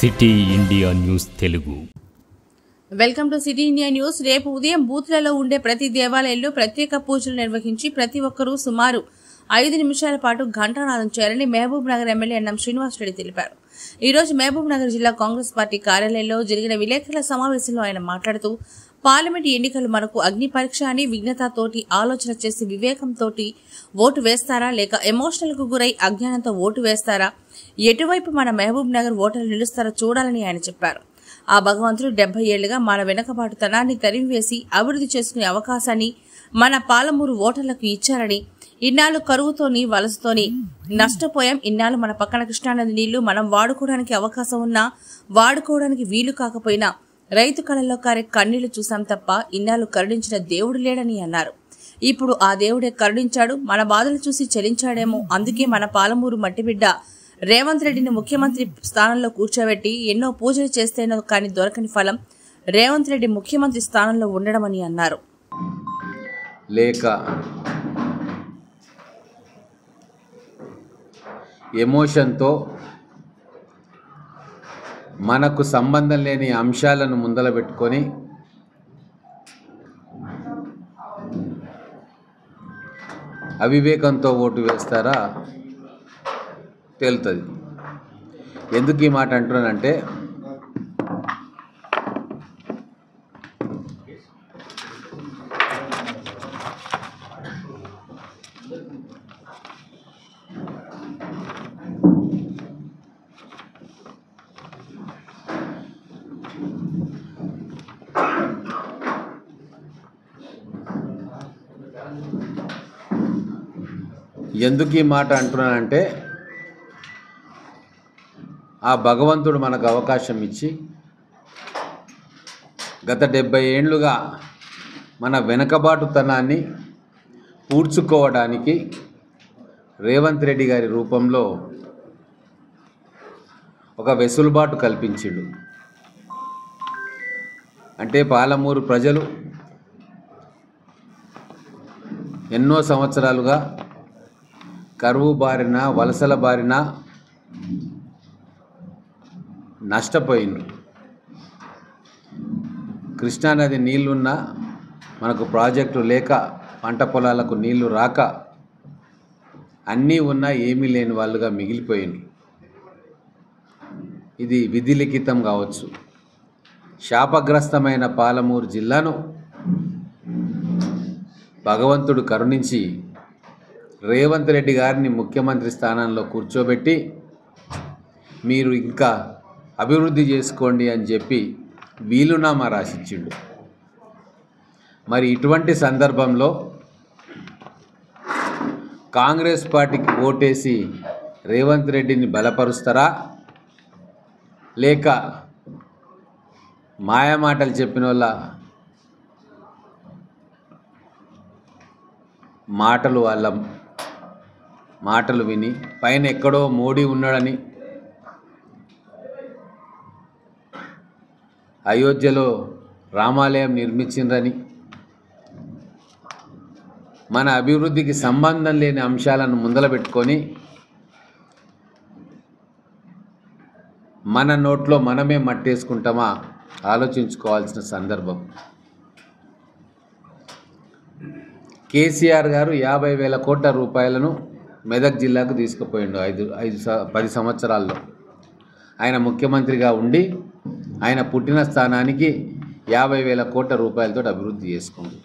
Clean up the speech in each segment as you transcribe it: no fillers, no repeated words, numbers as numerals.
City India news Telugu. Welcome to city India news. రేపు ఉదయం బూత్లలో ఉండే ప్రతి దేవాలయంలో ప్రత్యేక పూజలు నిర్వహించి ప్రతి ఒక్కరూ సుమారు 5 నిమిషాల పాటు ఘంటానాదం చేయాలని మహబూబ్ నగర్ ఎమ్మెల్యే అన్నం శ్రీనివాస్ రెడ్డి తెలిపారు. ఈ రోజు మహబూబ్ నగర్ జిల్లా కాంగ్రెస్ పార్టీ కార్యాలయంలో జరిగిన విలేకరుల సమావేశంలో ఆయన మాట్లాడుతూ, పార్లమెంట్ ఎన్నికలు మనకు అగ్ని పరీక్ష అని విజ్ఞతతోటి ఆలోచన చేసి వివేకంతో ఓటు వేస్తారా లేక ఎమోషనల్ కు గురై అజ్ఞానంతో ఓటు వేస్తారా, ఎటువైపు మన మహబూబ్ నగర్ ఓటర్లు నిలుస్తారో చూడాలని ఆయన చెప్పారు. ఆ భగవంతుడు 70 ఏళ్లుగా మన వెనకబాటుతనాన్ని తరిమివేసి అభివృద్ధి చేసుకునే అవకాశాన్ని మన పాలమూరు ఓటర్లకు ఇచ్చారని, ఇన్నాళ్లు కరువుతోని వలసతోని నష్టపోయాం. ఇన్నాళ్లు మన పక్కన కృష్ణానది నీళ్లు మనం వాడుకోవడానికి అవకాశం ఉన్నా వాడుకోవడానికి వీలు కాకపోయినా రైతు కళల్లో కారే కన్నీళ్లు చూసాం తప్ప ఇన్నాళ్లు కరుణించిన దేవుడు లేడని అన్నారు. ఇప్పుడు ఆ దేవుడే కరుణించాడు, మన బాధలు చూసి చెలించాడేమో. అందుకే మన పాలమూరు మట్టిబిడ్డ రేవంత్ రెడ్డిని ముఖ్యమంత్రి స్థానంలో కూర్చోబెట్టి ఎన్నో పూజలు చేస్తేనో కానీ దొరకని ఫలం రేవంత్ రెడ్డి ముఖ్యమంత్రి స్థానంలో ఉండడమని అన్నారు. లేక ఎమోషన్తో మనకు సంబంధం లేని అంశాలను ముందల పెట్టుకొని అవివేకంతో ఓటు వేస్తారా తేలుతుంది. ఎందుకు ఈ మాట అంటున్నానంటే, ఆ భగవంతుడు మనకు అవకాశం ఇచ్చి గత 70 ఏళ్లుగా మన వెనకబాటుతనాన్ని పూడ్చుకోవడానికి రేవంత్ రెడ్డి గారి రూపంలో ఒక వెసులుబాటు కల్పించిండు. అంటే పాలమూరు ప్రజలు ఎన్నో సంవత్సరాలుగా కరువు బారిన వలసల బారిన నష్టపోయింది. కృష్ణానది నీళ్లున్నా మనకు ప్రాజెక్టు లేక పంట పొలాలకు నీళ్లు రాక అన్నీ ఉన్నా ఏమీ లేని వాళ్ళుగా మిగిలిపోయింది. ఇది విధి లిఖితం కావచ్చు. శాపగ్రస్తమైన పాలమూరు జిల్లాను భగవంతుడు కరుణించి రేవంత్ రెడ్డి గారిని ముఖ్యమంత్రి స్థానంలో కూర్చోబెట్టి మీరు ఇంకా అభివృద్ధి చేసుకోండి అని చెప్పి వీలునామా రాసిచ్చిండు. మరి ఇటువంటి సందర్భంలో కాంగ్రెస్ పార్టీకి ఓటేసి రేవంత్ రెడ్డిని బలపరుస్తారా లేక మాయమాటలు చెప్పిన వాళ్ళ మాటలు విని పైన ఎక్కడో మోడీ ఉన్నాడని, అయోధ్యలో రామాలయం నిర్మించిండ్రని, మన అభివృద్ధికి సంబంధం లేని అంశాలను ముందల పెట్టుకొని మన నోట్లో మనమే మట్టేసుకుంటామా ఆలోచించుకోవాల్సిన సందర్భం. కేసీఆర్ గారు 50,000 కోట్ల రూపాయలను మెదక్ జిల్లాకు తీసుకుపోయిండు 10 సంవత్సరాల్లో. ఆయన ముఖ్యమంత్రిగా ఉండి ఆయన పుట్టిన స్థానానికి 50,000 కోట్ల రూపాయలతో అభివృద్ధి చేసుకుంది.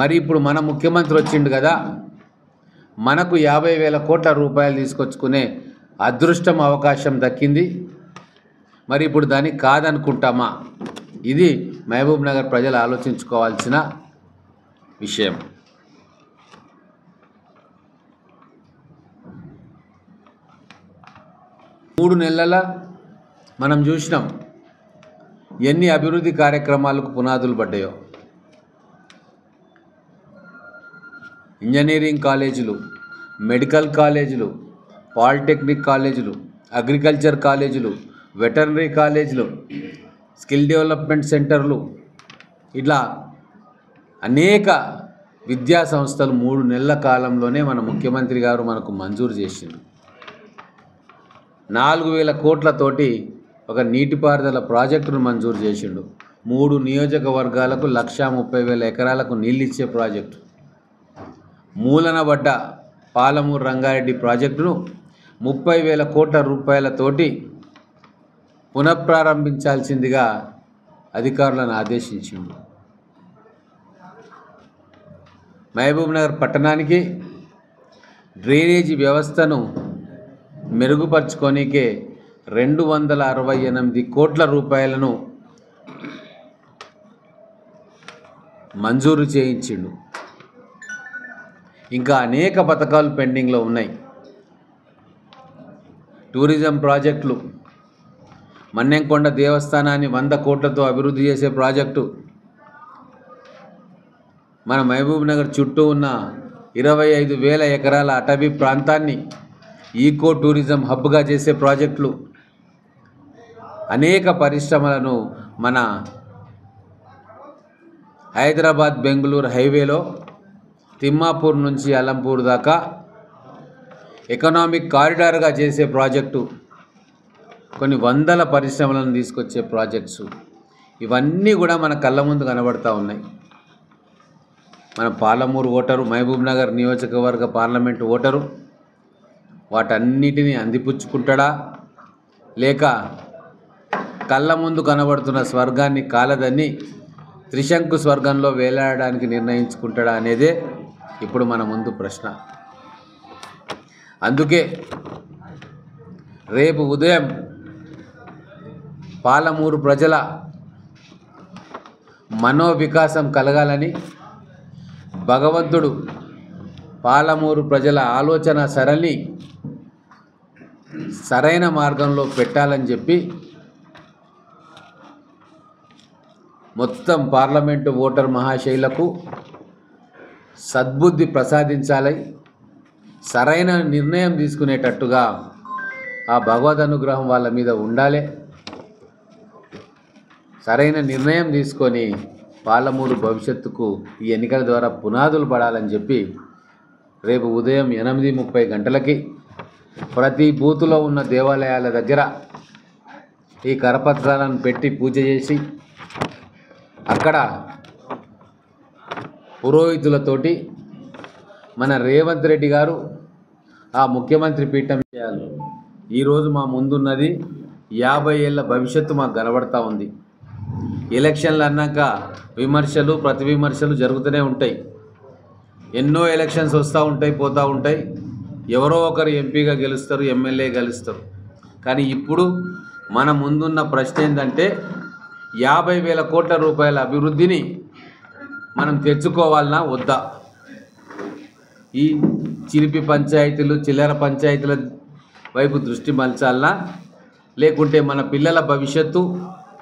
మరి ఇప్పుడు మన ముఖ్యమంత్రి వచ్చిండు కదా, మనకు 50,000 కోట్ల రూపాయలు తీసుకొచ్చుకునే అదృష్టం అవకాశం దక్కింది. మరి ఇప్పుడు దాన్ని కాదనుకుంటామా? ఇది మహబూబ్ నగర్ ప్రజలు ఆలోచించుకోవాల్సిన విషయం. మూడు నెలల మనం చూసినాం ఎన్ని అభివృద్ధి కార్యక్రమాలకు పునాదులు పడ్డాయో. ఇంజనీరింగ్ కాలేజీలు, మెడికల్ కాలేజీలు, పాలిటెక్నిక్ కాలేజీలు, అగ్రికల్చర్ కాలేజీలు, వెటర్నరీ కాలేజీలు, స్కిల్ డెవలప్మెంట్ సెంటర్లు, ఇట్లా అనేక విద్యా సంస్థలు 3 నెలల కాలంలోనే మన ముఖ్యమంత్రి గారు మనకు మంజూరు చేసింది. 4,000 కోట్లతోటి ఒక నీటిపారుదల ప్రాజెక్టును మంజూరు చేసిండు. 3 నియోజకవర్గాలకు 1,30,000 ఎకరాలకు నీళ్ళు ఇచ్చే ప్రాజెక్టు. మూలనబడ్డ పాలమూరు రంగారెడ్డి ప్రాజెక్టును 30,000 కోట్ల రూపాయలతోటి పునఃప్రారంభించాల్సిందిగా అధికారులను ఆదేశించిండు. మహబూబ్నగర్ పట్టణానికి డ్రైనేజీ వ్యవస్థను మెరుగుపరుచుకోనికే 268 కోట్ల రూపాయలను మంజూరు చేయించిండు. ఇంకా అనేక పథకాలు పెండింగ్లో ఉన్నాయి. టూరిజం ప్రాజెక్టులు, మన్నెంకొండ దేవస్థానాన్ని 100 కోట్లతో అభివృద్ధి చేసే ప్రాజెక్టు, మన మహబూబ్నగర్ చుట్టూ ఉన్న 25,000 ఎకరాల అటవీ ప్రాంతాన్ని ఈకో టూరిజం హబ్గా చేసే ప్రాజెక్టులు, అనేక పరిశ్రమలను మన హైదరాబాద్ బెంగళూరు హైవేలో తిమ్మాపూర్ నుంచి అలంపూర్ దాకా ఎకనామిక్ కారిడార్గా చేసే ప్రాజెక్టు, కొన్ని వందల పరిశ్రమలను తీసుకొచ్చే ప్రాజెక్ట్స్, ఇవన్నీ కూడా మన కళ్ళ ముందు కనబడతా ఉన్నాయి. మన పాలమూరు ఓటరు, మహబూబ్నగర్ నియోజకవర్గ పార్లమెంటు ఓటరు వాటన్నిటిని అందిపుచ్చుకుంటాడా, లేక కళ్ళ ముందు కనబడుతున్న స్వర్గాన్ని కాలదని త్రిశంకు స్వర్గంలో వేలాడడానికి నిర్ణయించుకుంటాడా అనేదే ఇప్పుడు మన ముందు ప్రశ్న. అందుకే రేపు ఉదయం పాలమూరు ప్రజల మనోవికాసం కలగాలని భగవంతుడు పాలమూరు ప్రజల ఆలోచన సరళి సరైన మార్గంలో పెట్టాలని చెప్పి మొత్తం పార్లమెంటు ఓటర్ మహాశైలకు సద్బుద్ధి ప్రసాదించాలి, సరైన నిర్ణయం తీసుకునేటట్టుగా ఆ భగవద్ అనుగ్రహం వాళ్ళ మీద ఉండాలి. సరైన నిర్ణయం తీసుకొని పాలమూరు భవిష్యత్తుకు ఈ ఎన్నికల ద్వారా పునాదులు పడాలని చెప్పి రేపు ఉదయం 8:30 గంటలకి ప్రతి బూతులో ఉన్న దేవాలయాల దగ్గర ఈ కరపత్రాలను పెట్టి పూజ చేసి అక్కడ పురోహితులతోటి మన రేవంత్ రెడ్డి గారు ఆ ముఖ్యమంత్రి పీఠం చేయాలి. ఈరోజు మా ముందున్నది 50 ఏళ్ళ భవిష్యత్తు మాకు కనబడతా ఉంది. ఎలక్షన్లు అన్నాక విమర్శలు ప్రతి విమర్శలు జరుగుతూనే ఉంటాయి. ఎన్నో ఎలక్షన్స్ వస్తూ ఉంటాయి, పోతూ ఉంటాయి. ఎవరో ఒకరు ఎంపీగా గెలుస్తారు, ఎమ్మెల్యే గెలుస్తారు. కానీ ఇప్పుడు మన ముందున్న ప్రశ్న ఏంటంటే 50,000 కోట్ల రూపాయల అభివృద్ధిని మనం తెచ్చుకోవాలన్నా వద్దా? ఈ చిలిపి పంచాయతీలు, చిల్లర పంచాయతీల వైపు దృష్టి మలచాలనా, లేకుంటే మన పిల్లల భవిష్యత్తు,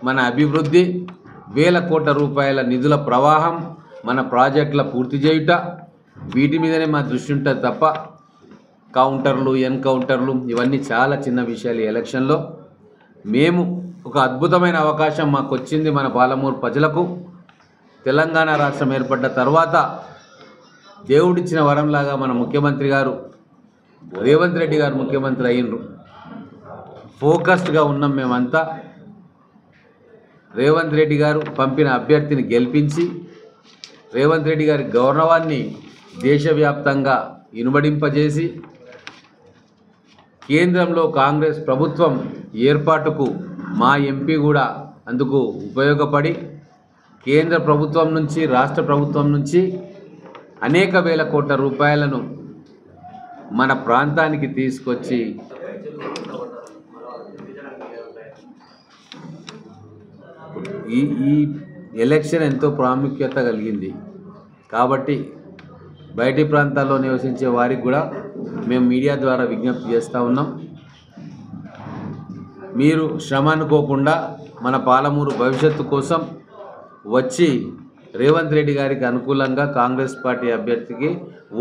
మన అభివృద్ధి, 1,000 కోట్ల రూపాయల నిధుల ప్రవాహం, మన ప్రాజెక్టుల పూర్తి చేయుట, వీటి మీదనే మా దృష్టి ఉంటుంది తప్ప కౌంటర్లు, ఎన్కౌంటర్లు ఇవన్నీ చాలా చిన్న విషయాలు. ఎలక్షన్లో మేము ఒక అద్భుతమైన అవకాశం మాకు వచ్చింది. మన పాలమూరు ప్రజలకు తెలంగాణ రాష్ట్రం ఏర్పడ్డ తర్వాత దేవుడిచ్చిన వరంలాగా మన ముఖ్యమంత్రి గారు రేవంత్ రెడ్డి గారు ముఖ్యమంత్రి అయినరు. ఫోకస్డ్గా ఉన్నాం మేమంతా. రేవంత్ రెడ్డి గారు పంపిన అభ్యర్థిని గెలిపించి రేవంత్ రెడ్డి గారి గౌరవాన్ని దేశవ్యాప్తంగా ఇనుమడింపజేసి కేంద్రంలో కాంగ్రెస్ ప్రభుత్వం ఏర్పాటుకు మా ఎంపీ కూడా అందుకు ఉపయోగపడి కేంద్ర ప్రభుత్వం నుంచి, రాష్ట్ర ప్రభుత్వం నుంచి అనేక 1,000 కోట్ల రూపాయలను మన ప్రాంతానికి తీసుకొచ్చి ఈ ఎలక్షన్ ఎంతో ప్రాముఖ్యత కలిగింది. కాబట్టి బయటి ప్రాంతాల్లో నివసించే వారికి కూడా మేము మీడియా ద్వారా విజ్ఞప్తి చేస్తూ ఉన్నాం. మీరు శ్రమ అనుకోకుండా మన పాలమూరు భవిష్యత్తు కోసం వచ్చి రేవంత్ రెడ్డి గారికి అనుకూలంగా కాంగ్రెస్ పార్టీ అభ్యర్థికి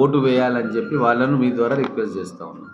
ఓటు వేయాలని చెప్పి వాళ్ళను మీ ద్వారా రిక్వెస్ట్ చేస్తూ ఉన్నాం.